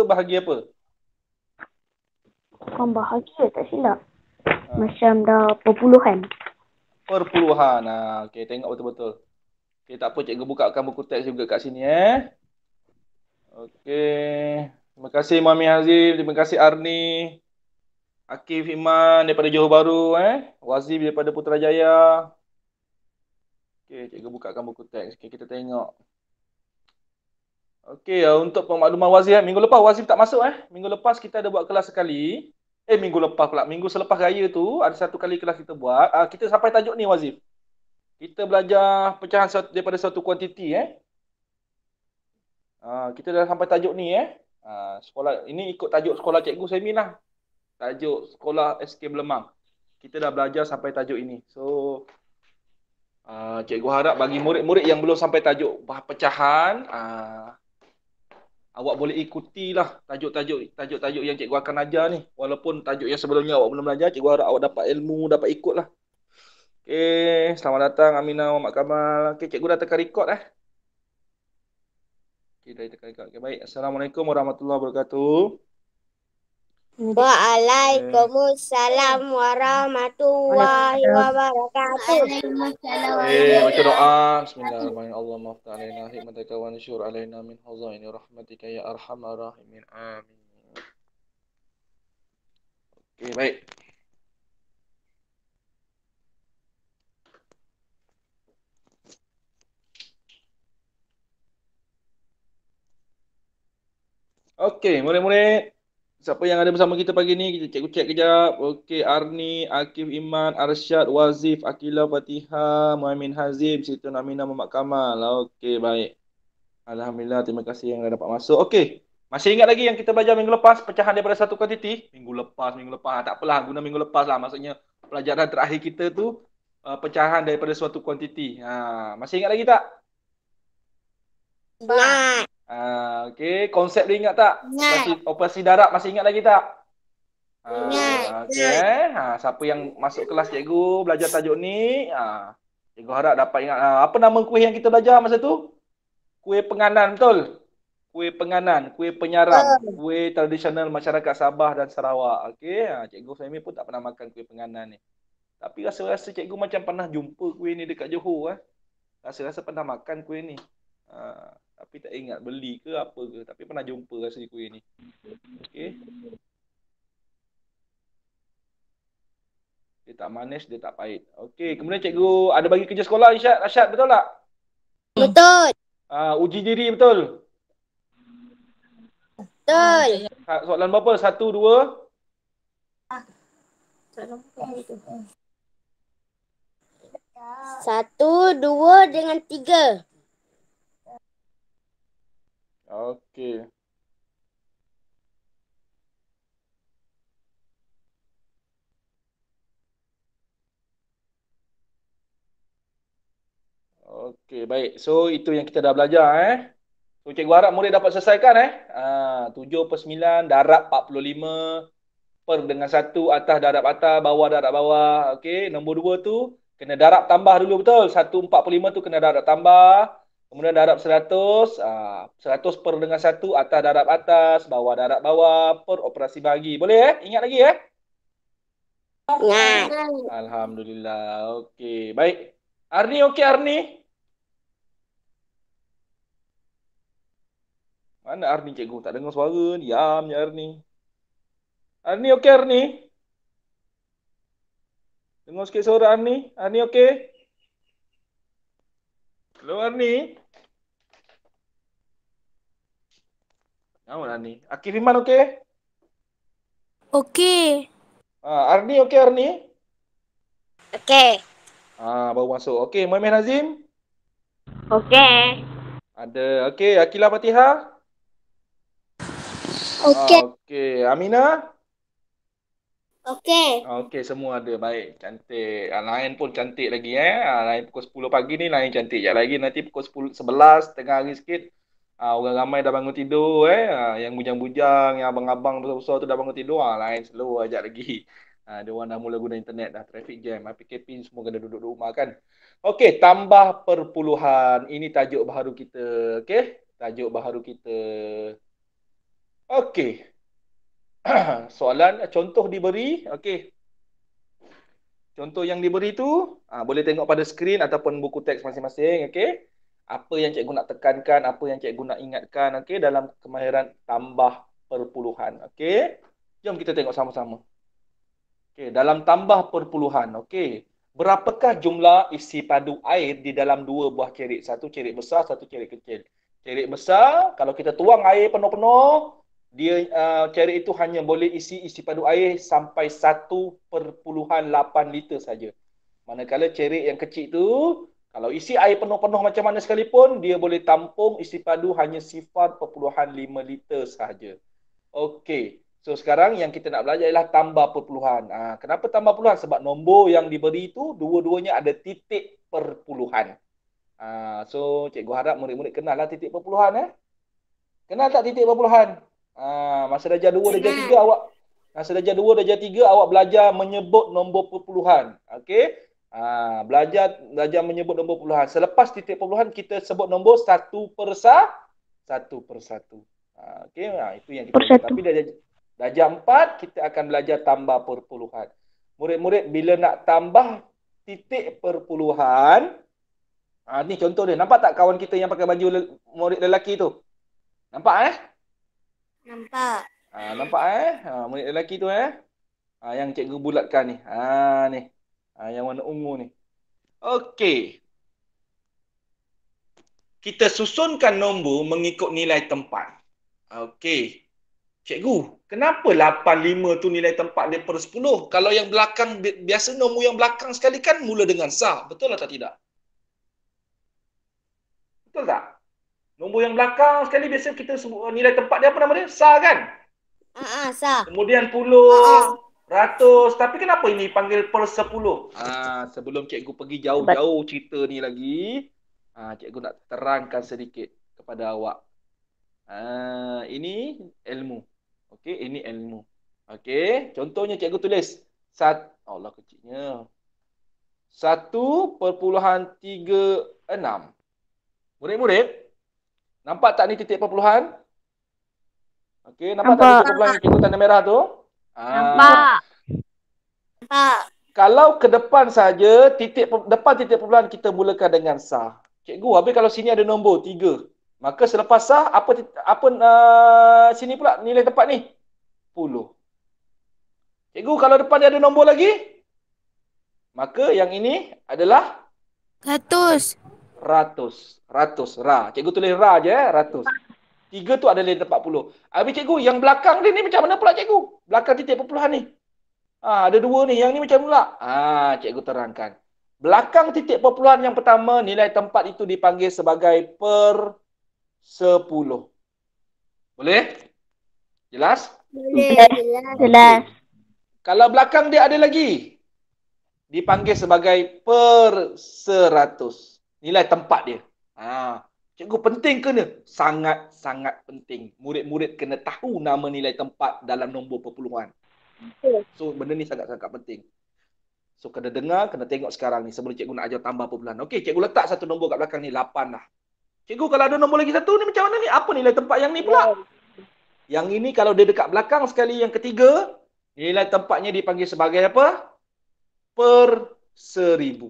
bahagi apa? Bukan bahagia, tak silap. Ha, Macam dah perpuluhan. perpuluhan. Okey, tengok betul-betul. Okey, tak apa, cikgu bukakan buku teks juga kat sini Okey. Terima kasih Mami Hazim, terima kasih Arni, Akif Iman daripada Johor Bahru Wazim daripada Putrajaya. Okey, cikgu bukakan buku teks. Okey, kita tengok. Okey, untuk pemakluman Wazim, minggu lepas Wazim tak masuk Minggu lepas kita ada buat kelas sekali. Minggu lepas pula. Minggu selepas raya tu ada satu kali kelas kita buat. Kita sampai tajuk ni Wazim. Kita belajar pecahan daripada suatu kuantiti kita dah sampai tajuk ni sekolah ini ikut tajuk sekolah cikgu Semin lah. Tajuk sekolah SK Belemang. Kita dah belajar sampai tajuk ini. So cikgu harap bagi murid-murid yang belum sampai tajuk pecahan awak boleh ikutilah tajuk-tajuk yang cikgu akan ajar ni. Walaupun tajuk yang sebelumnya awak belum belajar, cikgu harap awak dapat ilmu, dapat ikutlah. Okey, selamat datang Aminah Muhammad Kamal. Okey, cikgu dah tekan record Okey, dah tekan record. Okay, baik. Assalamualaikum warahmatullahi wabarakatuh. Waalaikumsalam warahmatullahi wabarakatuh. Baca doa. Bismillahirrahmanirrahim. Allahumma aftah alaina hikmataka wa nusyur alaina min hazaini rahmatika ya arhamar rahimin. Amin. Okey, baik. Okey, murid-murid. Siapa yang ada bersama kita pagi ni, kita cikgu cek kejap. Okey, Arni, Akif Iman, Arsyad, Wazif, Akila, Fatihah, Muhammad Hazim, Siti Aminah, Muhammad Kamal. Okey, baik. Alhamdulillah, terima kasih yang dah dapat masuk. Okey, masih ingat lagi yang kita belajar minggu lepas, pecahan daripada satu kuantiti? Minggu lepas. Tak apalah, guna minggu lepas lah. Maksudnya, pelajaran terakhir kita tu, pecahan daripada suatu kuantiti. Masih ingat lagi tak? Ingat. Okey, konsep dia ingat tak? Ingat. Operasi darab masih ingat lagi tak? Ingat. Okey, siapa yang masuk kelas cikgu belajar tajuk ni, cikgu harap dapat ingat. Apa nama kuih yang kita belajar masa tu? Kuih penganan, betul? Kuih penganan, kuih penyaram, kuih tradisional masyarakat Sabah dan Sarawak. Okey, cikgu Fahmi pun tak pernah makan kuih penganan ni. Tapi rasa-rasa cikgu macam pernah jumpa kuih ni dekat Johor Rasa-rasa pernah makan kuih ni. Tapi tak ingat beli ke apa ke. Tapi pernah jumpa rasa kuih ni. Okey. Dia tak manis, dia tak pahit. Okey, kemudian cikgu ada bagi kerja sekolah Asyad, betul tak? Betul. Uji diri betul? Betul. Soalan berapa? 1, 2? Satu, dua dengan tiga. Okey. Okey, baik. So, itu yang kita dah belajar So, cikgu harap murid dapat selesaikan 7/9, darab 45, per dengan 1, atas darab atas, bawah darab bawah. Okey, nombor 2 tu kena darab tambah dulu, betul? 1/45 tu kena darab tambah. Kemudian darab 100, 100 per dengan 1, atas darab atas, bawah darab bawah, per operasi bahagi. Boleh Ingat lagi Ingat. Alhamdulillah. Okey, baik. Arni okey Arni? Mana Arni cikgu? Tak dengar suara. Diam je Arni. Arni okey Arni? Dengar sikit suara Arni. Arni okey? Hello Arni? Nama Arni. Akif Iman okey? Okey. Arni okey Arni? Okey. Baru masuk. Okey, Muhammad Hazim? Okey. Ada. Okey, Akila Fatihah? Okey. Okey, Aminah? Okey. Okey, semua ada. Baik, cantik. Lain pun cantik lagi Lain pukul 10 pagi ni, lain cantik sekejap lagi. Nanti pukul 10, 11, tengah hari sikit. Orang ramai dah bangun tidur Yang bujang-bujang, yang abang-abang besar-besar tu dah bangun tidur. Lain slow sekejap lagi. Dia orang dah mula guna internet dah. Traffic jam. PKP semua kena duduk di rumah kan. Okey, tambah perpuluhan. Ini tajuk baharu kita. Okey, tajuk baharu kita. Okey. Soalan contoh diberi. Okey. Contoh yang diberi tu boleh tengok pada skrin ataupun buku teks masing-masing. Okey. Apa yang cikgu nak tekankan, apa yang cikgu nak ingatkan, okey, dalam kemahiran tambah perpuluhan. Okey. Jom kita tengok sama-sama. Okey, dalam tambah perpuluhan. Okey. Berapakah jumlah isi padu air di dalam dua buah cerik? Satu cerik besar, satu cerik kecil. Cerik besar, kalau kita tuang air penuh-penuh, dia cerik itu hanya boleh isi padu air sampai 1,8 liter saja. Manakala cerik yang kecil tu, kalau isi air penuh-penuh macam mana sekalipun, dia boleh tampung isi padu hanya 0,5 liter sahaja. Okey. So sekarang yang kita nak belajar ialah tambah perpuluhan. Kenapa tambah perpuluhan? Sebab nombor yang diberi itu dua-duanya ada titik perpuluhan. So cikgu harap murid-murid kenal lah titik perpuluhan. Kenal tak titik perpuluhan? Masa darjah 2, darjah 3 awak masa darjah 2, darjah 3 awak belajar menyebut nombor perpuluhan. Okey? Belajar menyebut nombor perpuluhan. Selepas titik perpuluhan kita sebut nombor satu persatu. Okey, itu yang kita belajar. Tapi darjah 4 kita akan belajar tambah perpuluhan. Murid-murid bila nak tambah titik perpuluhan, ni contoh dia. Nampak tak kawan kita yang pakai baju murid lelaki tu? Nampak Nampak. Nampak murid lelaki tu yang cikgu bulatkan ni. Ni. Yang warna ungu ni. Okey. Kita susunkan nombor mengikut nilai tempat. Okey. Cikgu, kenapa 85 tu nilai tempat dia per 10? Kalau yang belakang, biasa nombor yang belakang sekali kan mula dengan sah. Betul atau tidak? Betul tak? Nombor yang belakang sekali biasa kita sebut nilai tempat dia apa nama dia? Sah kan? Sah. Kemudian puluh, ratus. Tapi kenapa ini panggil per 10? Sebelum cikgu pergi jauh-jauh cerita ni lagi, cikgu nak terangkan sedikit kepada awak. Ini ilmu. Okey, ini ilmu. Okey, contohnya cikgu tulis Allah kecilnya. 1,36. Murid-murid, nampak tak ni titik perpuluhan? Okey, nampak tak titik perpuluhan yang cikgu tanda merah tu? Nampak. Kalau ke depan saja, depan titik perpuluhan kita mulakan dengan sah. Cikgu, habis kalau sini ada nombor 3. Maka selepas sah, sini pula nilai tempat ni? 10. Cikgu, kalau depan dia ada nombor lagi, maka yang ini adalah 100. Ratus. Cikgu tulis ra je, ratus. 3 tu ada nilai tempat 40. Habis cikgu, yang belakang dia ni macam mana pula cikgu? Belakang titik perpuluhan ni. Ada 2 ni. Yang ni macam mana pula? Cikgu terangkan. Belakang titik perpuluhan yang pertama, nilai tempat itu dipanggil sebagai per 10. Boleh? Jelas? Jelas. Kalau belakang dia ada lagi, dipanggil sebagai per 100. Nilai tempat dia. Cikgu penting ke ni? Sangat-sangat penting. Murid-murid kena tahu nama nilai tempat dalam nombor perpuluhan. So, benda ni sangat-sangat penting. So, kena dengar, kena tengok sekarang ni sebelum cikgu nak ajar tambah perpuluhan. Okey, cikgu letak satu nombor kat belakang ni, 8 dah. Cikgu, kalau ada nombor lagi satu ni macam mana ni? Apa nilai tempat yang ni pula? Yang ini kalau dia dekat belakang sekali yang ketiga, nilai tempatnya dipanggil sebagai apa? Per 1000.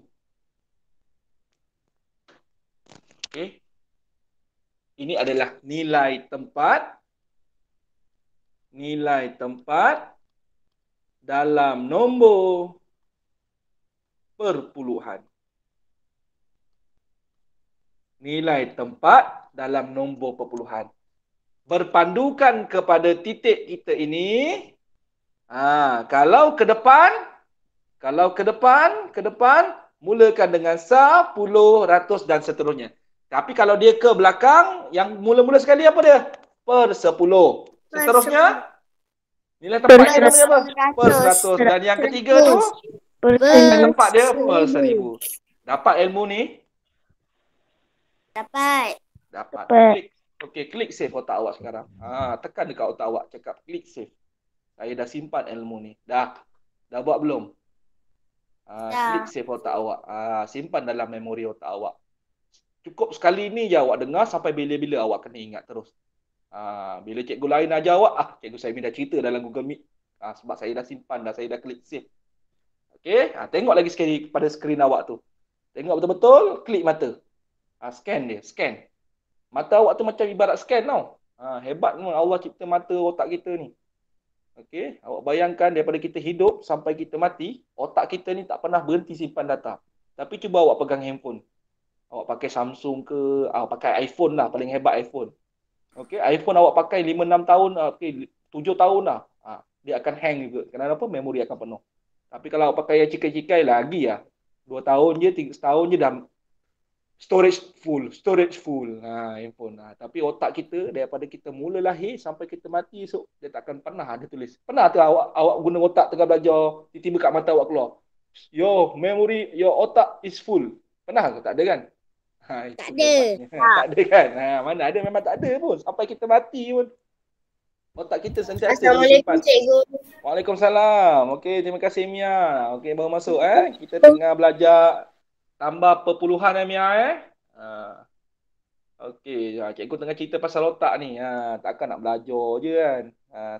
Okey. Ini adalah nilai tempat dalam nombor perpuluhan. Nilai tempat dalam nombor perpuluhan. Berpandukan kepada titik kita ini, kalau ke depan, mulakan dengan sah, puluh, ratus dan seterusnya. Tapi kalau dia ke belakang, yang mula-mula sekali apa dia? Per 10. Seterusnya, nilai tempat dia namanya apa? Per 100. Dan yang ketiga tu, nilai tempat dia per 1000. Dapat ilmu ni? Dapat. Klik save otak awak sekarang. Tekan dekat otak awak, cakap klik save. Saya dah simpan ilmu ni. Dah buat belum? Klik save otak awak. Simpan dalam memori otak awak. Cukup sekali ni je awak dengar sampai bila-bila awak kena ingat terus. Bila cikgu lain ajar awak, cikgu saya dah cerita dalam Google Meet. Sebab saya dah simpan dah, saya dah klik save. Okey, tengok lagi sekali pada skrin awak tu. Tengok betul-betul, klik mata. Scan dia, scan. Mata awak tu macam ibarat scan tau. Hebat memang Allah cipta mata otak kita ni. Okey, awak bayangkan daripada kita hidup sampai kita mati, otak kita ni tak pernah berhenti simpan data. Tapi cuba awak pegang handphone. Awak pakai Samsung ke, pakai iPhone lah, paling hebat iPhone. Okey, iPhone awak pakai 5-6 tahun, 7 tahun lah. Dia akan hang juga. Kenapa? Memori akan penuh. Tapi kalau awak pakai yang cikai-cikai lagi lah. 2 tahun je, 3 tahun je dah storage full. Handphone. Tapi otak kita daripada kita mula lahir sampai kita mati esok, dia takkan pernah ada tulis. Pernah tu awak guna otak tengah belajar, tiba-tiba kat mata awak keluar, your otak is full. Pernah ke? Tak ada kan? Tak ada. Tak ada kan? Mana ada, memang tak ada pun. Sampai kita mati pun. Otak kita sentiasa Assalamualaikum, disimpan. cikgu. Waalaikumsalam. Okey, terima kasih Mia. Okey, baru masuk Kita tengah belajar tambah perpuluhan Mia Okey, cikgu tengah cerita pasal otak ni. Takkan nak belajar je kan.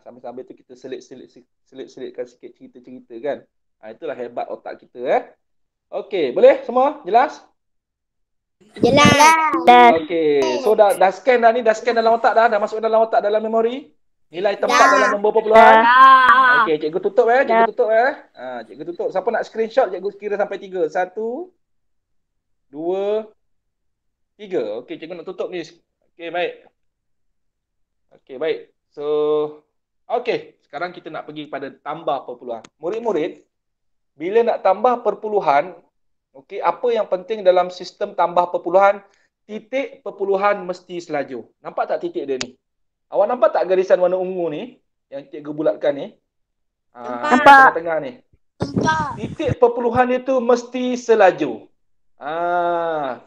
Sambil-sambil tu kita selitkan sikit cerita-cerita kan. Itulah hebat otak kita Okey, boleh semua? Jelas? Jelas. Okey, so dah scan dah ni, dah scan dalam otak dah masuk dalam otak, dalam memori. Nilai tempat dalam nombor perpuluhan. Okey, cikgu tutup cikgu tutup cikgu tutup. Siapa nak screenshot, cikgu kira sampai 3. 1 2 3. Okey, cikgu nak tutup ni. Okey, baik. Okey, baik. So, okey, sekarang kita nak pergi pada tambah perpuluhan. Murid-murid, bila nak tambah perpuluhan, okey, apa yang penting dalam sistem tambah perpuluhan? Titik perpuluhan mesti selaju. Nampak tak titik dia ni? Awak nampak tak garisan warna ungu ni? Yang cikgu bulatkan ni? Nampak. Tengah-tengah ni. Nampak. Titik perpuluhan itu mesti selaju.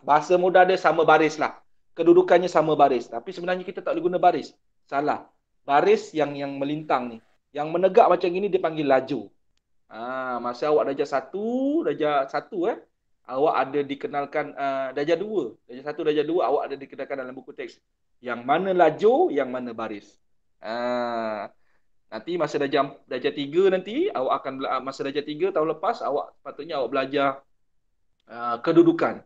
Bahasa mudah dia sama baris lah. Kedudukannya sama baris. Tapi sebenarnya kita tak boleh guna baris. Salah. Baris yang melintang ni. Yang menegak macam ini dipanggil laju. Masa awak darjah 1, awak ada dikenalkan darjah 2. Darjah 1, darjah 2 awak ada dikenalkan dalam buku teks. Yang mana laju, yang mana baris. Nanti masa darjah 3 nanti awak akan masa darjah 3 tahun lepas patutnya awak belajar kedudukan.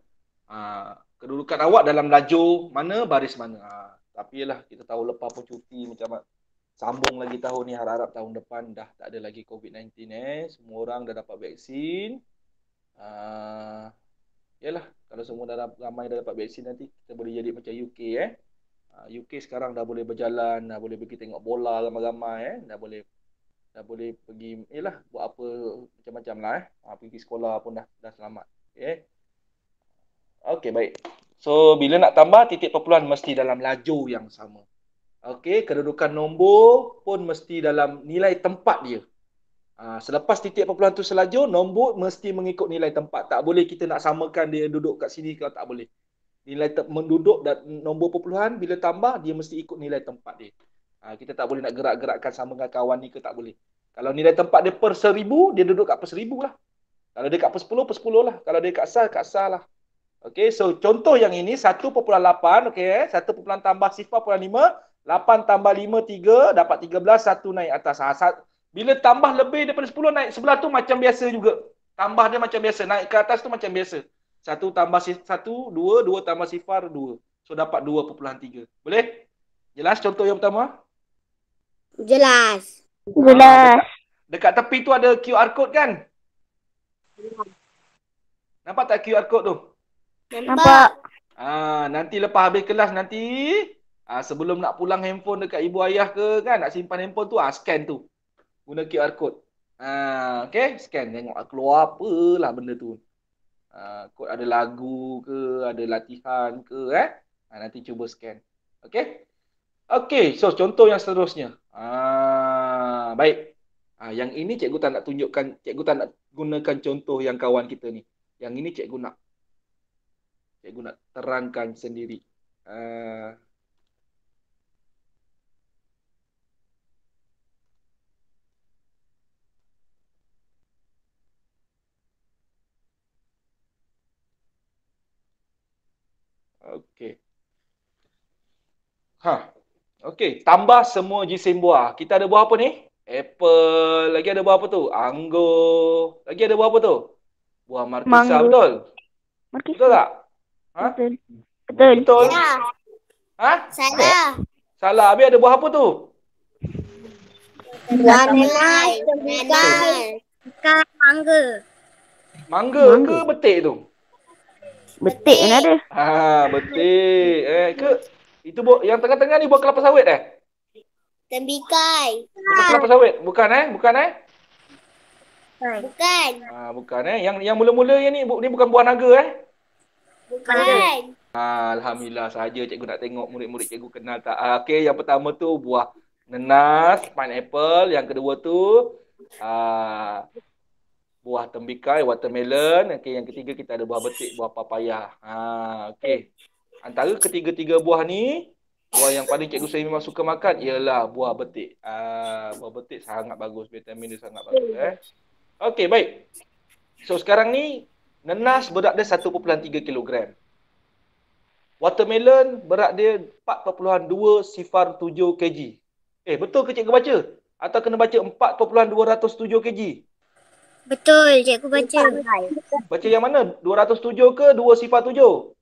Kedudukan awak dalam laju mana, baris mana. Tapi yalah, kita tahu lepas pun cuti macam sambung lagi tahun ni, harap-harap tahun depan dah tak ada lagi COVID-19 semua orang dah dapat vaksin. Yalah, kalau semua ramai dah dapat vaksin nanti kita boleh jadi macam UK UK sekarang dah boleh berjalan, dah boleh pergi tengok bola ramai-ramai dah boleh pergi buat apa macam-macam lah pergi sekolah pun dah selamat. Okey, baik. So bila nak tambah, titik perpuluhan mesti dalam laju yang sama. Okey, kedudukan nombor pun mesti dalam nilai tempat dia. Selepas titik perpuluhan tu selaju, nombor mesti mengikut nilai tempat. Tak boleh kita nak samakan dia duduk kat sini, kalau tak boleh. Nilai menduduk dan nombor perpuluhan bila tambah dia mesti ikut nilai tempat dia. Kita tak boleh nak gerak-gerakkan sama dengan kawan ni ke, tak boleh. Kalau nilai tempat dia per 1000, dia duduk kat per 1000 lah. Kalau dia kat per 10, per 10 lah. Kalau dia kat sah lah. Okey, so contoh yang ini 1.8, okey 1 tambah 0.5, 8 tambah 5 3 dapat 13, 1 naik atas. Bila tambah lebih daripada 10 naik sebelah tu macam biasa juga. Tambah dia macam biasa, naik ke atas tu macam biasa. 1 tambah 1, 2, 2 tambah 0, 2. So dapat 2.3. Boleh? Jelas contoh yang pertama? Jelas. Dekat tepi tu ada QR code kan? Nampak tak QR code tu? Nampak. Nanti lepas habis kelas nanti sebelum nak pulang handphone dekat ibu ayah ke kan, nak simpan handphone tu, scan tu. Guna QR code. Okay, scan. Tengok keluar apalah benda tu. Kod ada lagu ke, ada latihan ke nanti cuba scan. Okay. Okay, so contoh yang seterusnya. Baik. Yang ini cikgu tak nak tunjukkan, cikgu tak nak gunakan contoh yang kawan kita ni. Yang ini cikgu nak terangkan sendiri. Okey. Okey, tambah semua jisim buah. Kita ada buah apa ni? Apple. Lagi ada buah apa tu? Anggur. Lagi ada buah apa tu? Buah markisa, Mangga. betul? Markisa. Betul tak? Ha? Betul. Betul. Betul. Salah. Ha? Salah. Salah. Habis ada buah apa tu? Nanas, tembikai, mangga. Mangga ke betik tu? Betik kan ada. Ha, betik. Ke itu yang tengah-tengah ni buah kelapa sawit Tembikai. Bukan kelapa sawit. Bukan Bukan Bukan. Bukan Yang mula-mula yang ni bukan buah naga Bukan. Alhamdulillah saja cikgu nak tengok murid-murid cikgu kenal tak. Okey, yang pertama tu buah nenas, pineapple. Yang kedua tu buah tembikai, watermelon. Okey, yang ketiga kita ada buah betik, buah papaya. Okey. Antara ketiga-tiga buah ni, buah yang paling cikgu saya memang suka makan ialah buah betik. Buah betik sangat bagus, vitamin dia sangat bagus Okey, baik. So sekarang ni nenas berat dia 1.3 kilogram. Watermelon berat dia 4.207 kg. Betul ke cikgu baca? Atau kena baca 4.207 kg? Betul, cikgu baca. Baca yang mana? 207 ke 207?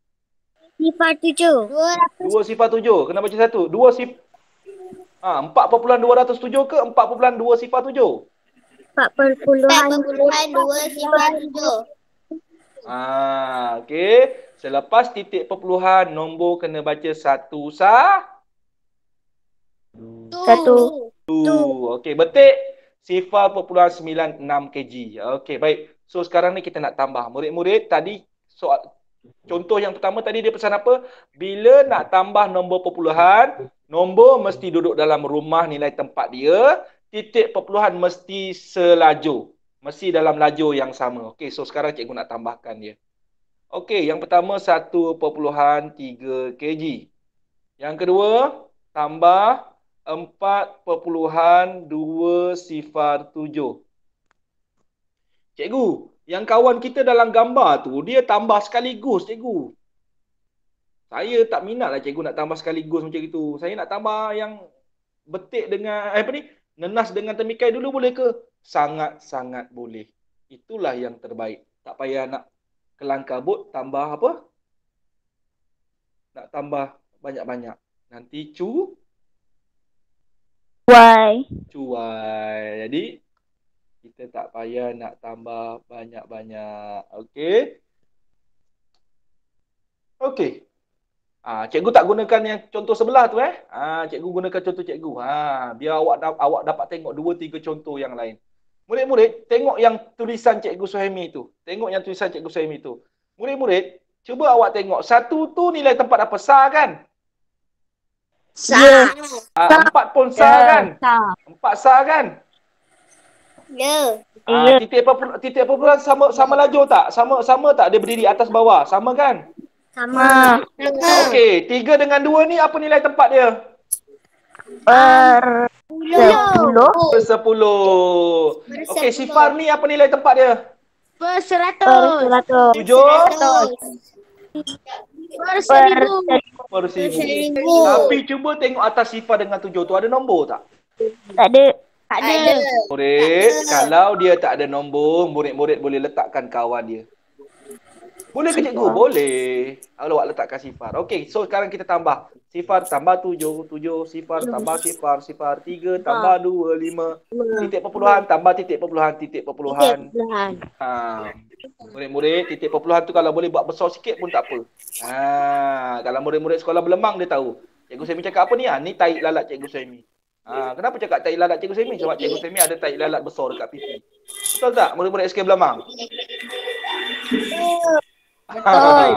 Sifar 7. 207. Kena baca satu. 4.207 ke 4.207? 4.207. Okey. Selepas titik perpuluhan, nombor kena baca satu Okey, betik 0.96 kg. Okey, baik. So sekarang ni kita nak tambah. Murid-murid tadi soal contoh yang pertama tadi dia pesan apa? Bila nak tambah nombor perpuluhan, nombor mesti duduk dalam rumah nilai tempat dia, titik perpuluhan mesti selaju. Mesti dalam lajur yang sama. Okey, so sekarang cikgu nak tambahkan dia. Okey, yang pertama 1.3 kg. Yang kedua, tambah 4.207. Cikgu, yang kawan kita dalam gambar tu, dia tambah sekaligus, cikgu. Saya tak minat lah cikgu nak tambah sekaligus macam itu. Saya nak tambah yang betik dengan, nenas dengan tembikai dulu boleh ke? Sangat-sangat boleh. Itulah yang terbaik. Tak payah nak kelang kabut, tambah apa? Nak tambah banyak-banyak. Nanti cuai. Jadi, kita tak payah nak tambah banyak-banyak. Okey? Okey. Cikgu tak gunakan yang contoh sebelah tu Cikgu gunakan contoh cikgu. Biar awak dapat tengok 2-3 contoh yang lain. Murid-murid, tengok yang tulisan Cikgu Suhaimi tu. Murid-murid, cuba awak tengok. Satu tu nilai tempat apa? Sa kan? Sa. 4 pun sa kan? 4 sa kan? Ya. Titik perpuluhan sama lajur tak? Sama tak dia berdiri atas bawah? Sama kan? Sama. Okey, 3 dengan 2 ni apa nilai tempat dia? 10. Okey, sifar ni apa nilai tempat dia? 100. 7 per 1000. Tapi cuba tengok atas sifar dengan 7 tu ada nombor tak? Tak ada. Murid, kalau dia tak ada nombor, murid-murid boleh letakkan kawan dia. Boleh ke cikgu? Boleh. Kalau awak letakkan sifar. Okey, so sekarang kita tambah. Sifar tambah 7, sifar tambah sifar 3 tambah 2, 5. Titik perpuluhan tambah titik perpuluhan. Murid-murid, titik perpuluhan tu kalau boleh buat besar sikit pun tak apa. Kalau murid-murid sekolah berlemang dia tahu. Cikgu Semi cakap apa ni? Ni tahi lalat Cikgu Semi. Kenapa cakap tahi lalat Cikgu Semi? Sebab Cikgu Semi ada tahi lalat besar dekat pipi. Betul tak murid-murid SK Berlemang? Betul.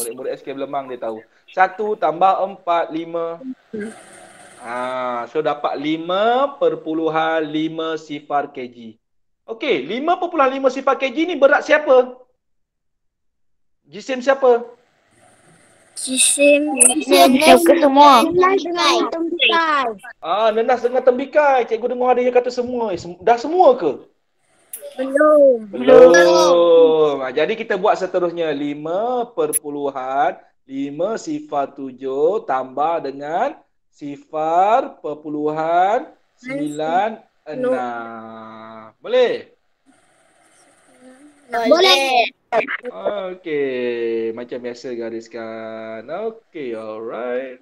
Murid-murid SK Berlemang dia tahu. 1 tambah 4, 5. So dapat 5.5 sifar kg. Okey, 5.5 sifar kg ni berat siapa? Jisim siapa? Jisim ke semua. Nenas dengan tembikai. Cikgu dengar ada yang kata semua. Dah semua ke? Belum. Jadi kita buat seterusnya 5.5 sifar 7 tambah dengan sifar perpuluhan 96. Boleh? Boleh. Okey, macam biasa gariskan. Okey, alright.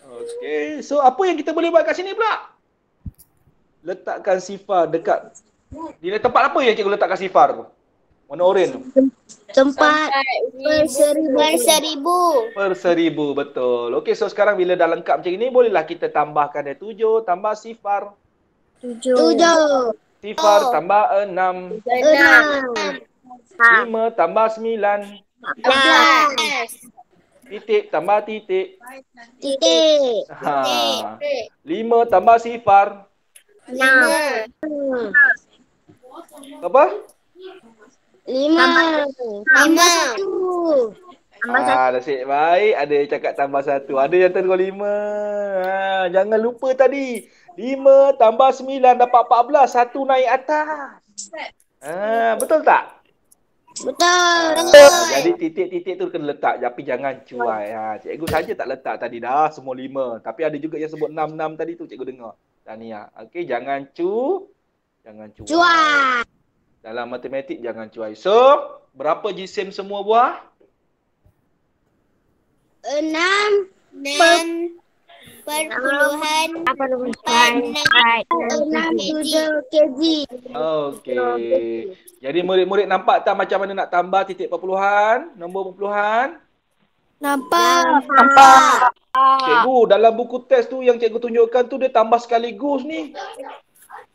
Okey, so apa yang kita boleh buat kat sini pula? Letakkan sifar dekat. Di tempat apa yang cikgu letakkan sifar tu? Warna oranye tu. Tempat per 1000. Per 1000, betul. Okey, so sekarang bila dah lengkap macam ini, bolehlah kita tambahkan dia 7 tambah sifar. 7. Sifar tambah 6. 5 tambah 9. 14. Titik tambah titik. Titik. 5 tambah sifar. 6. Apa? 5. Tambah 1. Nasib baik ada yang cakap tambah 1. Ada yang terus 5. Jangan lupa tadi. 5 tambah 9 dapat 14. 1 naik atas. Betul tak? Betul. Jadi titik-titik tu kena letak. Tapi jangan cuai. Cikgu saja tak letak tadi dah semua 5. Tapi ada juga yang sebut 6 tadi tu cikgu dengar. Tahniah. Okey, jangan cuai. Dalam matematik jangan cuai. So, berapa jisim semua buah? 6 perpuluhan 6 kg. Okey. Jadi murid-murid nampak tak macam mana nak tambah titik perpuluhan, nombor perpuluhan? Nampak. Cikgu, dalam buku test tu yang cikgu tunjukkan tu dia tambah sekaligus ni.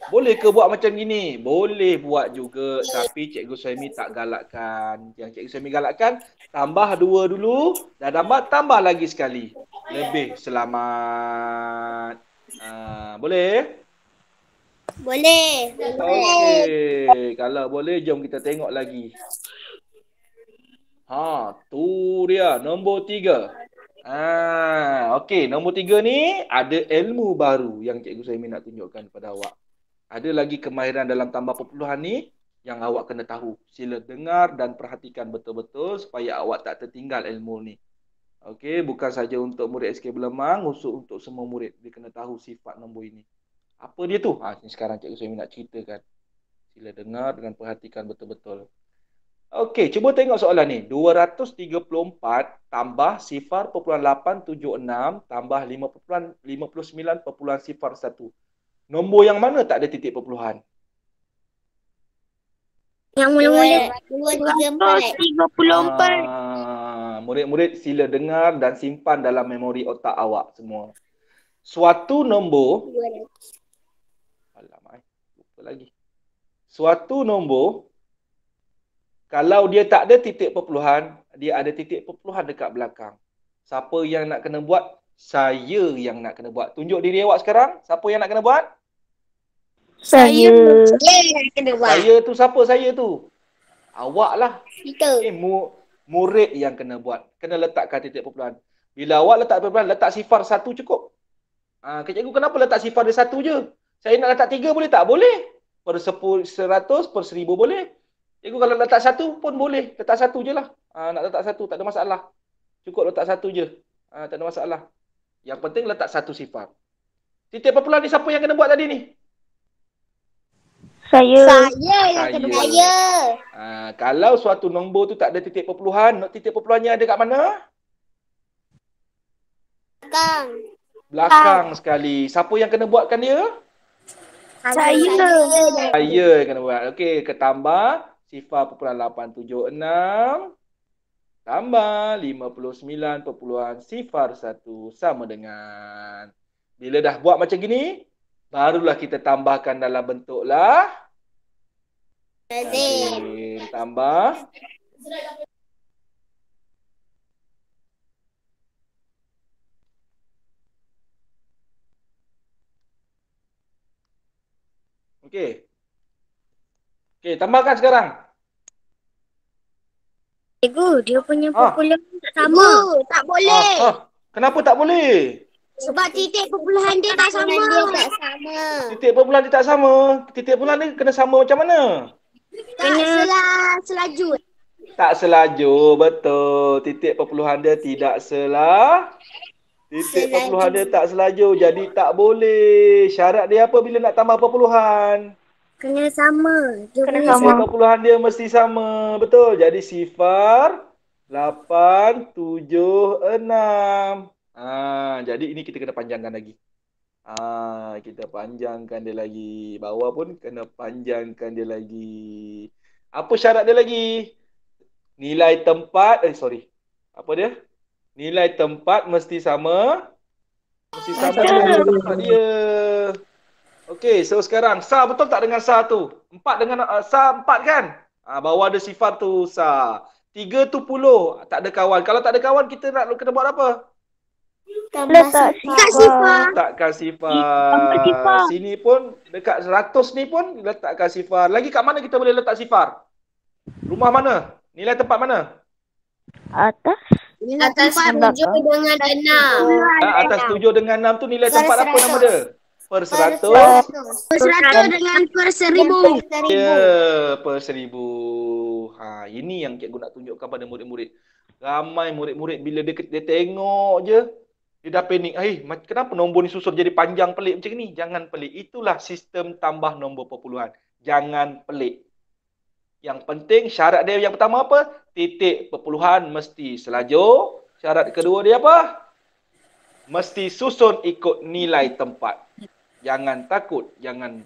Boleh ke buat macam gini? Boleh buat juga, tapi Cikgu Suhaimi tak galakkan. Yang Cikgu Suhaimi galakkan, tambah 2 dulu, dah tambah lagi sekali. Lebih selamat. Boleh? Boleh. Okey, kalau boleh jom kita tengok lagi. Tu dia nombor 3. Okey, nombor 3 ni ada ilmu baru yang Cikgu Suhaimi nak tunjukkan kepada awak. Ada lagi kemahiran dalam tambah perpuluhan ni yang awak kena tahu. Sila dengar dan perhatikan betul-betul supaya awak tak tertinggal ilmu ni. Okey, bukan saja untuk murid SK Belemang, untuk semua murid. Dia kena tahu sifat nombor ini. Apa dia tu? Ni sekarang Cikgu Suhaimi nak ceritakan. Sila dengar dan perhatikan betul-betul. Okey, cuba tengok soalan ni. 234 tambah 0.876 tambah 59.01. Nombor yang mana tak ada titik perpuluhan? Yang mula-mula 234. Murid-murid sila dengar dan simpan dalam memori otak awak semua. Suatu nombor, alamak, lupa lagi. Suatu nombor, kalau dia tak ada titik perpuluhan, dia ada titik perpuluhan dekat belakang. Siapa yang nak kena buat? Saya yang nak kena buat. Tunjuk diri awak sekarang. Siapa yang nak kena buat? Saya. Saya tu siapa saya tu? Awak lah. Kita. Murid yang kena buat. Kena letakkan titik perpuluhan. Bila awak letak perpuluhan, letak sifar 1 cukup. Cikgu kenapa letak sifar dia 1 je? Saya nak letak 3 boleh tak? Boleh. Per 100, per 1000 boleh. Cikgu kalau letak 1 pun boleh. Letak 1 je lah. Nak letak 1 tak ada masalah. Cukup letak 1 je. Tak ada masalah. Yang penting letak 1 sifar. Titik perpuluhan ni siapa yang kena buat tadi ni? Saya. Yang kena buat. Saya. Kalau suatu nombor tu tak ada titik perpuluhan, titik perpuluhannya ada kat mana? Belakang sekali. Siapa yang kena buatkan dia? Saya. Saya yang kena buat. Okey, ketambah 0.876 tambah 59.01 sama dengan. Bila dah buat macam gini, barulah kita tambahkan dalam bentuk lah. Lazim. Tambah. Okey. Okey, tambahkan sekarang. Cikgu, dia punya perpuluhan tak sama. Tak boleh. Kenapa tak boleh? Sebab titik perpuluhan dia tak sama. Titik perpuluhan dia tak sama. Titik perpuluhan dia kena sama macam mana? Kena selaju. Tak selaju, betul. Titik perpuluhan dia tidak selaju. Titik perpuluhan dia tak selaju. Jadi tak boleh. Syarat dia apa bila nak tambah perpuluhan? Kena sama. Kena Titik sama. perpuluhan dia mesti sama. Betul. Jadi sifar 8, 7, 6. Jadi ini kita kena panjangkan lagi. Kita panjangkan dia lagi. Bawah pun kena panjangkan dia lagi. Apa syarat dia lagi? Nilai tempat. Apa dia? Nilai tempat mesti sama. Mesti sama dengan tempat dia. Okey, so sekarang sa betul tak dengan sa tu? 4 dengan sa 4 kan? Bawah ada sifar tu sa. 3 tu puluh. Tak ada kawan. Kalau tak ada kawan kita nak kena buat apa? Letak sifar. Letakkan sifar. Sini pun dekat 100 ni pun letakkan sifar. Lagi kat mana kita boleh letak sifar? Rumah mana? Nilai tempat mana? Atas. Atas 7 dengan 6. Atas 7 dengan 6 tu nilai tempat apa nama dia? Per 100. Per 100 dengan per 1000. Ya, per 1000. Ini yang cikgu nak tunjukkan pada murid-murid. Ramai murid-murid bila dia tengok je, dia dah panik. Kenapa nombor ni susun jadi panjang pelik macam ni? Jangan pelik. Itulah sistem tambah nombor perpuluhan. Jangan pelik. Yang penting syarat dia yang pertama apa? Titik perpuluhan mesti selajur. Syarat kedua dia apa? Mesti susun ikut nilai tempat. Jangan takut, jangan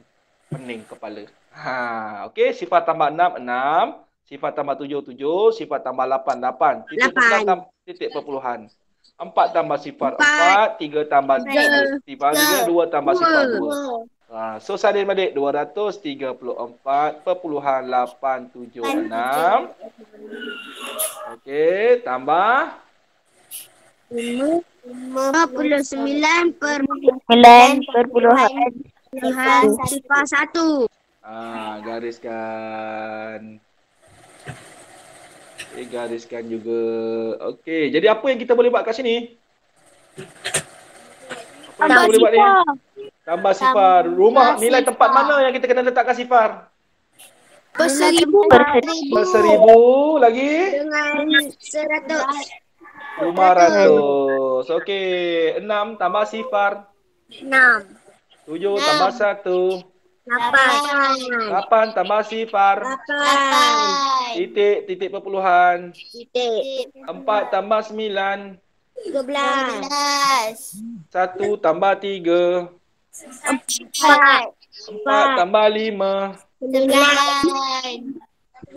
pening kepala. Okey, sifar tambah 6, 6. Sifar tambah 7, 7. Sifar tambah 8, 8. Titik perpuluhan. 4 tambah sifar 4. 3 tambah sifar 3. 2 tambah sifar 2. So salin balik 239.876. Okey, tambah 59 per 9 sifar 1. Gariskan. Gariskan juga. Okey, jadi apa yang kita boleh buat kat sini? Apa yang kita boleh buat ni? Tambah sifar. Rumah nilai tempat mana yang kita kena letakkan sifar? Per 1000. Per 1000 lagi? Dengan 100. 500. Okey, 6 tambah sifar 6. 7 tambah 1. 8. 8 tambah sifar 8. titik perpuluhan. Titik. 4 tambah 9. 13. 1 tambah 3. 4 tambah 5. 9.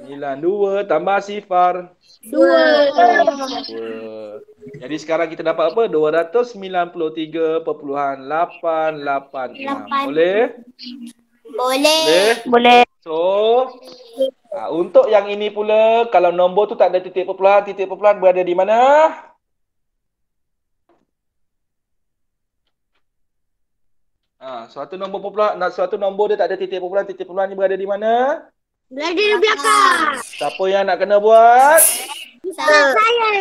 2 tambah sifar 2. Jadi sekarang kita dapat apa? 293.886. Boleh? Boleh. So, untuk yang ini pula, kalau nombor tu tak ada titik perpuluhan berada di mana? Suatu nombor dia tak ada titik perpuluhan ni berada di mana? Berada di belakang. Siapa yang nak kena buat? Saya.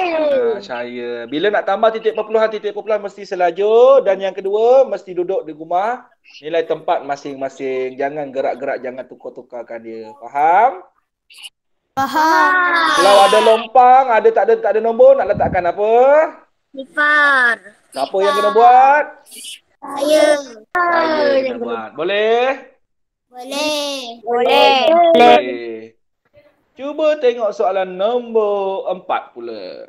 Saya. Bila nak tambah titik perpuluhan mesti selajur. Dan yang kedua, mesti duduk di rumah. Nilai tempat masing-masing. Jangan gerak-gerak, jangan tukar-tukarkan dia. Faham? Kalau ada lompang, tak ada nombor, nak letakkan apa? Sifar. Siapa yang kena buat? Saya. Saya kena buat. Boleh? Boleh. Cuba tengok soalan nombor 4 pula.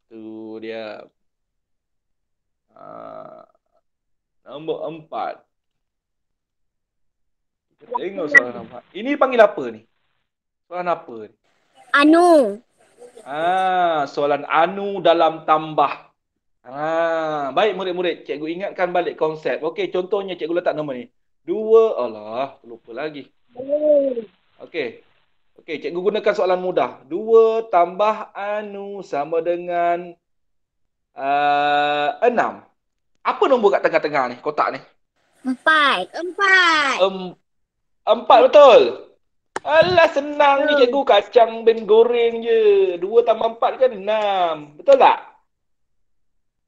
Tu dia. Nombor 4. Kita tengok soalan nombor 4. Ini panggil apa ni? Soalan apa ni? Anu. Soalan anu dalam tambah. Baik murid-murid, cikgu ingatkan balik konsep. Okey, contohnya cikgu letak nombor ni. 2, lupa lagi. Okey, cikgu gunakan soalan mudah. 2 tambah anu sama dengan 6. Apa nombor kat tengah-tengah ni, kotak ni? 4. 4 betul? Alah, senang ni cikgu, kacang ben goreng je. 2 tambah 4 kan 6. Betul tak?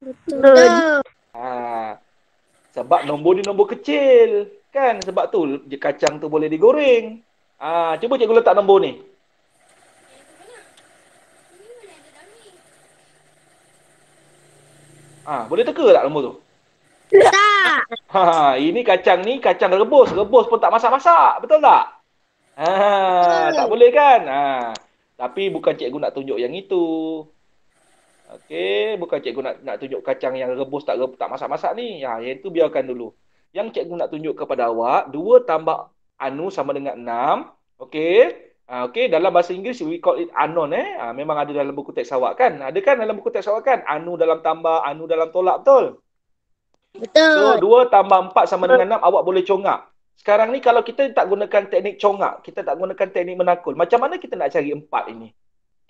Betul. Sebab nombor ni nombor kecil. Kan? Sebab tu kacang tu boleh digoreng. Cuba cikgu letak nombor ni. Boleh teka tak nombor tu? Tak. Ini kacang ni kacang rebus. Rebus pun tak masak-masak. Betul tak? Tak boleh kan? Tapi bukan cikgu nak tunjuk yang itu. Okey, bukan cikgu nak tunjuk kacang yang rebus tak masak-masak ni. Yang itu biarkan dulu. Yang cikgu nak tunjuk kepada awak, 2 tambah anu sama dengan 6. Okey. Okey, dalam bahasa Inggeris we call it anon memang ada dalam buku teks awak kan? Ada kan dalam buku teks awak kan? Anu dalam tambah, anu dalam tolak, betul? So, Betul. 2 tambah 4 sama dengan 6, awak boleh congak. Sekarang ni kalau kita tak gunakan teknik congak, kita tak gunakan teknik menakul, macam mana kita nak cari 4 ini?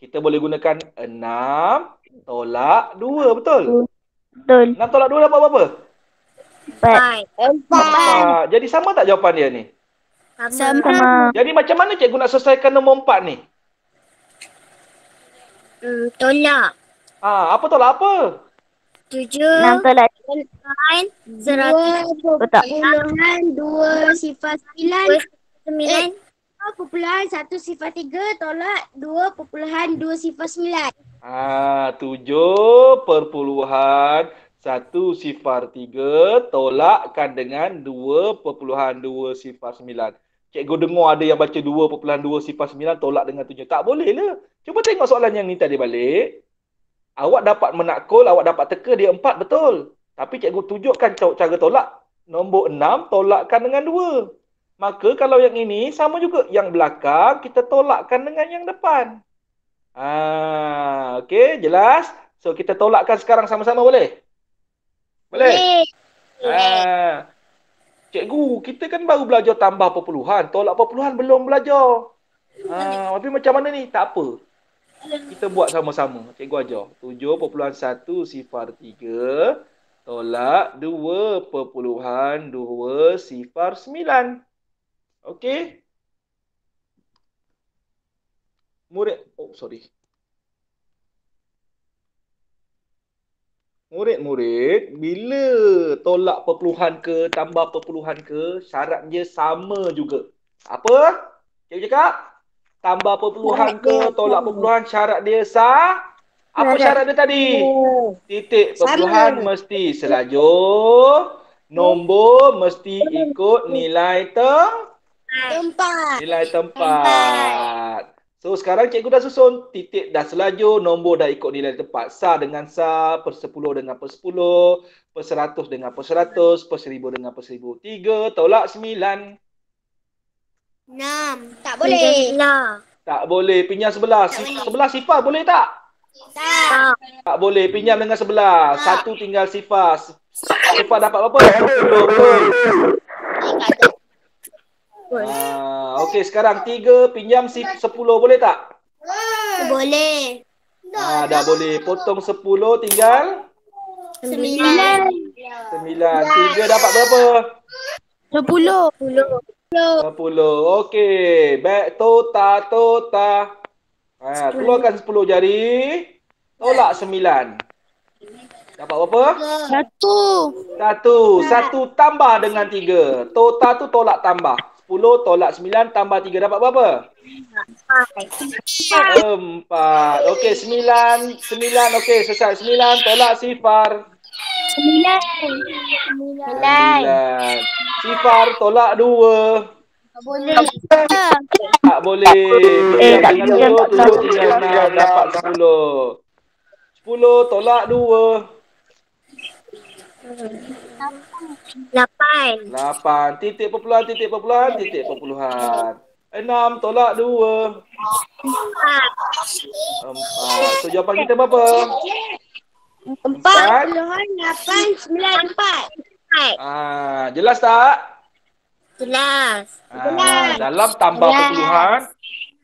Kita boleh gunakan 6 tolak 2, betul? Betul. 6 tolak 2 dapat berapa? 4. 4. Jadi sama tak jawapan dia ni? Sama. Jadi macam mana cikgu nak selesaikan nombor 4 ni? Tolak. Apa tolak apa? 7. 6 tolak 100. Betul. 2,9. 2,1,3 tolak 2,2,9. 7,1/3 tolakkan dengan 2,2/9. Cikgu dengar ada yang baca 2,2/9 tolak dengan 7. Tak boleh lah. Cuba tengok soalan yang ni tadi balik. Awak dapat menakul, awak dapat teka dia 4, betul. Tapi cikgu tunjukkan cara tolak. Nombor 6 tolakkan dengan 2. Maka kalau yang ini sama juga. Yang belakang kita tolakkan dengan yang depan. Okey, jelas? So kita tolakkan sekarang sama-sama boleh? Boleh? Cikgu, kita kan baru belajar tambah perpuluhan. Tolak perpuluhan belum belajar. Tapi macam mana ni? Tak apa. Kita buat sama-sama. Cikgu ajar. 7,1/3 tolak 2,2/9. Okey? Murid-murid, bila tolak perpuluhan ke, tambah perpuluhan ke, syarat dia sama juga. Apa? Cikgu cakap? Tambah perpuluhan ke, tolak perpuluhan, syarat dia Apa syarat dia tadi? Titik perpuluhan mesti selajur, nombor mesti ikut nilai tempat. So sekarang cikgu dah susun, titik dah selajur, nombor dah ikut nilai tempat. Sah dengan sah, per 10 dengan per 10, per 100 dengan per 100, per 1000 dengan per 1000. 3 tolak 9. 6. Tak boleh. Tak boleh. Pinjam sebelah. Sebelah sifar boleh tak? Tak. Tak boleh. Pinjam dengan sebelah. 1 tinggal sifar. Sifar dapat berapa? 10, betul. Okey, sekarang 3 pinjam 10 boleh tak? Boleh. Dah boleh. Potong 10 tinggal 9. 3 dapat berapa? 10. 10. Okey. Back tota. Keluarkan 10 jari. Tolak 9. Dapat berapa? 1. 1 tambah dengan 3. Tota tu tolak tambah. 10 tolak 9 tambah 3 dapat berapa? 4. Okey, 9. Okey, selesai. 9 tolak sifar. 9. Sifar tolak 2. Tak boleh. Pinjam dengan 7 tinggal 6 dapat 10. 10 tolak 2. 8. Titik perpuluhan. 6 tolak 2. 4. So jawapan kita berapa? 4,894. Jelas tak? Jelas. Dalam tambah perpuluhan,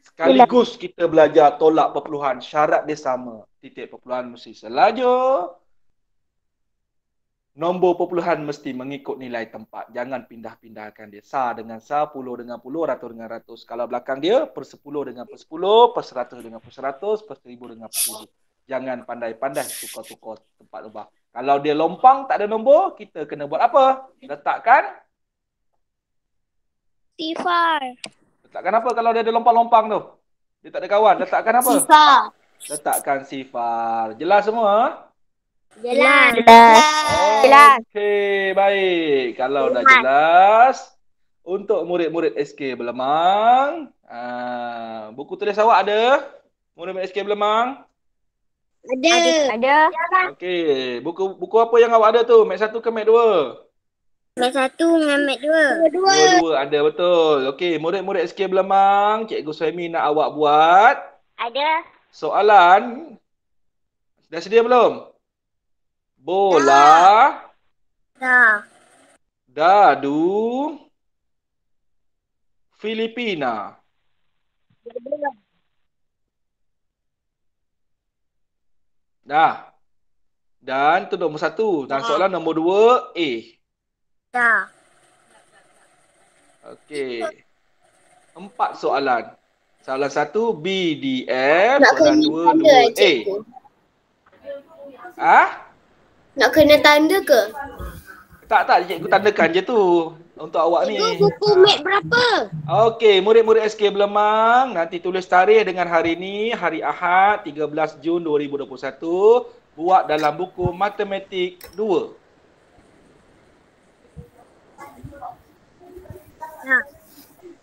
sekaligus kita belajar tolak perpuluhan. Syarat dia sama. Titik perpuluhan mesti selajur. Nombor perpuluhan mesti mengikut nilai tempat. Jangan pindah-pindahkan dia. Sah dengan sah, puluh dengan puluh, ratus dengan ratus. Kalau belakang dia, per 10 dengan per 10, per 100 dengan per 100, per 1000 dengan per 1000. Jangan pandai-pandai tukar-tukar tempat ubah. Kalau dia lompang, tak ada nombor, kita kena buat apa? Letakkan Sifar. Letakkan apa kalau dia ada lompang-lompang tu? Dia tak ada kawan. Letakkan apa? Sifar. Letakkan sifar. Jelas semua? Jelas. Jelas. Okey, baik. Kalau dah jelas, untuk murid-murid SK Belemang, buku tulis awak ada? Murid-murid SK Belemang? Ada. Okey, buku apa yang awak ada tu? Mat 1 ke Mat 2? Mat 1 dengan Mat 2. Dua-dua ada, betul. Okey, murid-murid SK Belemang, Cikgu Suhaimi nak awak buat Ada. soalan. Dah sedia belum? Bola, Dah. dadu, Filipina. Dah. Dan tu nombor 1. Dan soalan nombor 2, A. Dah. Okey. 4 soalan. Soalan 1, B, D, F. Soalan 2, A. Nak kena tanda ke? Tak, cikgu tandakan je tu untuk awak ni. Buku Mat berapa? Okey, murid-murid SK Belemang, nanti tulis tarikh dengan hari ni, hari Ahad, 13 Jun 2021, buat dalam buku Matematik 2.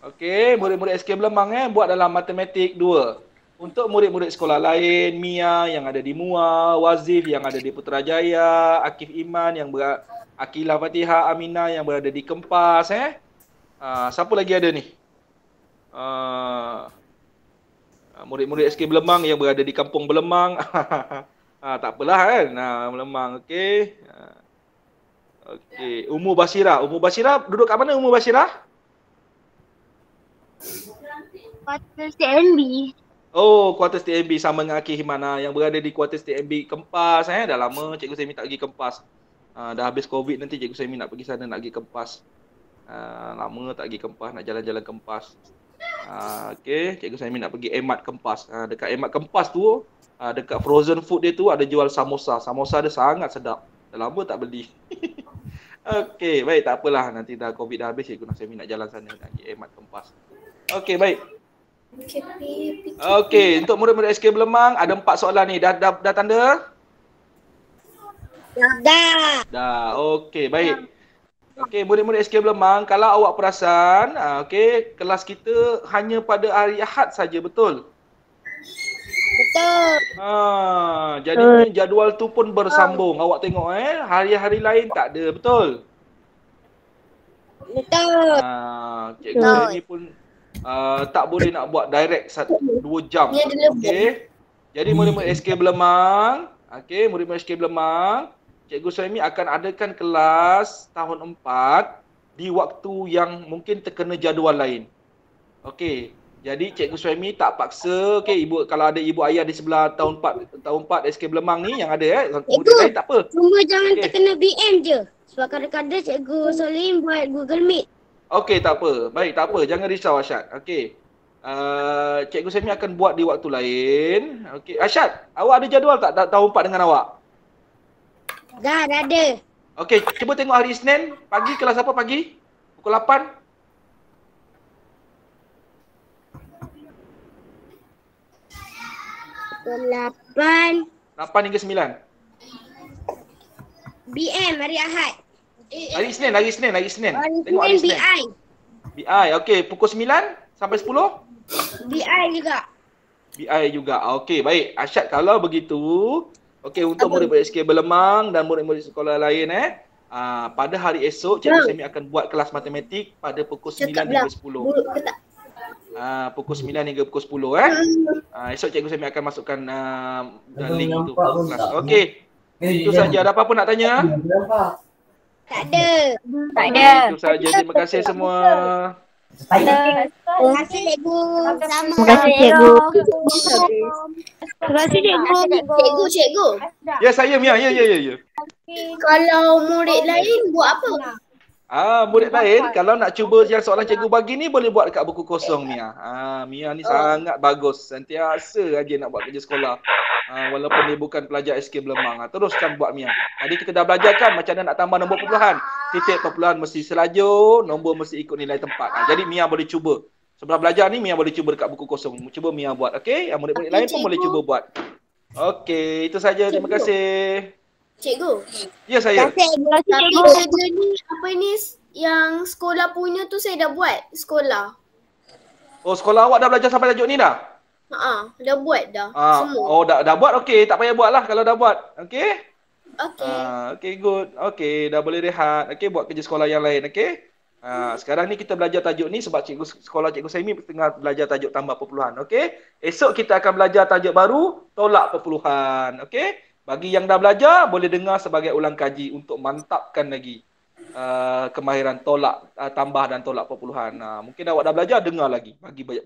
Okey, murid-murid SK Belemang buat dalam Matematik 2. Untuk murid-murid sekolah lain, Mia yang ada di MUA, Wazif yang ada di Putrajaya, Akif Iman yang Akilah Fatihah, Aminah yang berada di Kempas. Siapa lagi ada ni? Murid-murid SK Belemang yang berada di Kampung Belemang. Tak apalah kan. Belemang, okey. Okey, Ummu Basirah. Ummu Basirah duduk kat mana Ummu Basirah? Kuartus TNB. Oh, kuartus TNB sama dengan Akif Iman yang berada di kuartus TNB Kempas. Dah lama Cikgu Suhaimi tak pergi Kempas. Dah habis COVID nanti Cikgu Suhaimi nak pergi sana, nak pergi Kempas. Lama tak pergi Kempas, nak jalan-jalan Kempas. Okey, Cikgu Suhaimi nak pergi Emat Kempas. Dekat Emat Kempas tu, dekat frozen food dia tu ada jual samosa. Samosa dia sangat sedap. Dah lama tak beli. Okey, baik, tak apalah. Nanti dah COVID dah habis, Cikgu Suhaimi nak jalan sana, nak pergi Emat Kempas. Okey, baik. Okey, untuk murid-murid SK Belemang ada 4 soalan ni. Dah tanda? Dah. Okey, baik. Okey, murid-murid SK Belemang, kalau awak perasan, okey, kelas kita hanya pada hari Ahad saja, betul? Betul. Jadi ni jadual tu pun bersambung. Awak tengok hari-hari lain tak ada, betul? Betul. Cikgu saya ni pun tak boleh nak buat direct 2 jam. Okey. Jadi murid-murid SK Belemang, okey, murid-murid SK Belemang, Cikgu Suhaimi akan adakan kelas tahun 4 di waktu yang mungkin terkena jadual lain. Okey. Jadi Cikgu Suhaimi tak paksa, okey, kalau ada ibu ayah di sebelah tahun 4 SK Belemang ni yang ada murid lain tak apa. Cuma jangan terkena BM je. Sebab kadang-kadang Cikgu Solim buat Google Meet. Okey, tak apa. Baik, tak apa. Jangan risau Asyad. Okey. Cikgu Suhaimi akan buat di waktu lain. Okey, Asyad, awak ada jadual tak tahun 4 dengan awak? Dah ada. Okey, cuba tengok hari Isnin. Pagi kelas apa pagi? Pukul 8? Pukul 8. 8 hingga 9. BM hari Ahad. Hari Isnin. Hari Tengok hari Isnin Isnin. BI. BI. Okey, pukul 9 sampai 10? BI juga. BI juga. Okey, baik. Asyad, kalau begitu, okey, untuk murid-murid SK Belemang dan murid-murid sekolah lain pada hari esok Cikgu Suhaimi akan buat kelas matematik pada pukul 9 hingga 10. Pukul 9 hingga pukul 10 esok Cikgu Suhaimi akan masukkan link itu kelas. Okey. Itu saja. Ada apa-apa nak tanya? Tak ada. Itu saja. Terima kasih semua. Terima kasih cikgu. Terima kasih cikgu. Terima kasih cikgu. Cikgu. Ya, saya Mia. Ya. Kalau murid lain buat apa? Murid lain kalau nak cuba yang soalan cikgu bagi ni boleh buat dekat buku kosong Mia. Mia ni sangat bagus. Sentiasa rajin nak buat kerja sekolah. Walaupun dia bukan pelajar SK Belemang. Teruskan buat Mia. Tadi kita dah belajar kan macam mana nak tambah nombor perpuluhan. Titik perpuluhan mesti selajur, nombor mesti ikut nilai tempat. Jadi Mia boleh cuba. Sebelum belajar ni Mia boleh cuba dekat buku kosong. Cuba Mia buat, okey? Murid-murid lain pun boleh cuba buat. Okey, itu saja. Terima kasih. Cikgu. Ya saya. Terima kasih Tapi cikgu. kerja ni apa ni yang sekolah punya tu saya dah buat sekolah. Oh, sekolah awak dah belajar sampai tajuk ni dah? Dah buat dah semua. Oh, dah buat, okey. Tak payah buat lah kalau dah buat. Okey? Okey. Okey, good. Okey, dah boleh rehat. Okey, buat kerja sekolah yang lain. Okey? Sekarang ni kita belajar tajuk ni sebab sekolah cikgu Saimi tengah belajar tajuk tambah perpuluhan. Okey? Esok kita akan belajar tajuk baru, tolak perpuluhan. Okey? Bagi yang dah belajar, boleh dengar sebagai ulang kaji untuk mantapkan lagi kemahiran tolak, tambah dan tolak perpuluhan. Mungkin awak dah belajar, dengar lagi.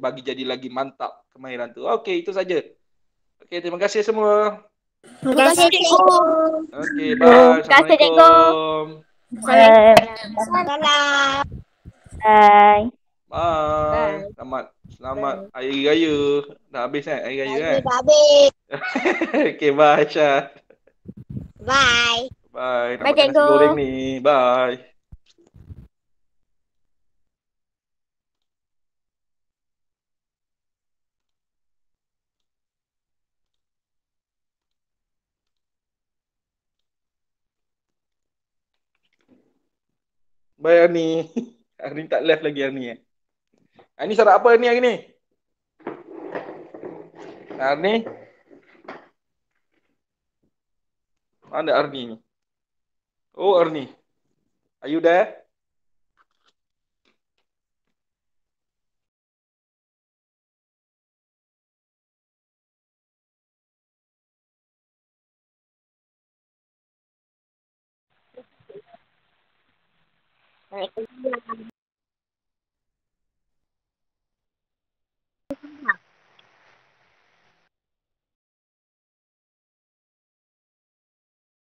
Bagi jadi lagi mantap kemahiran tu. Okey, itu saja. Okey, terima kasih semua. Terima kasih cikgu. Okey, bye. Terima kasih cikgu. Assalamualaikum. Salam. Bye. Bye. Selamat Hari Raya. Dah habis kan Hari Raya kan? Dah habis. Okey, bye Syah. Bye. Bye. Nak Bye, makan nasi cikgu. goreng ni. Bye. Bye Ani. Ani tak live lagi Ani. Ani sarak apa ni hari ni? Arni? Mana Arni ni? Oh, Arni. Are you there?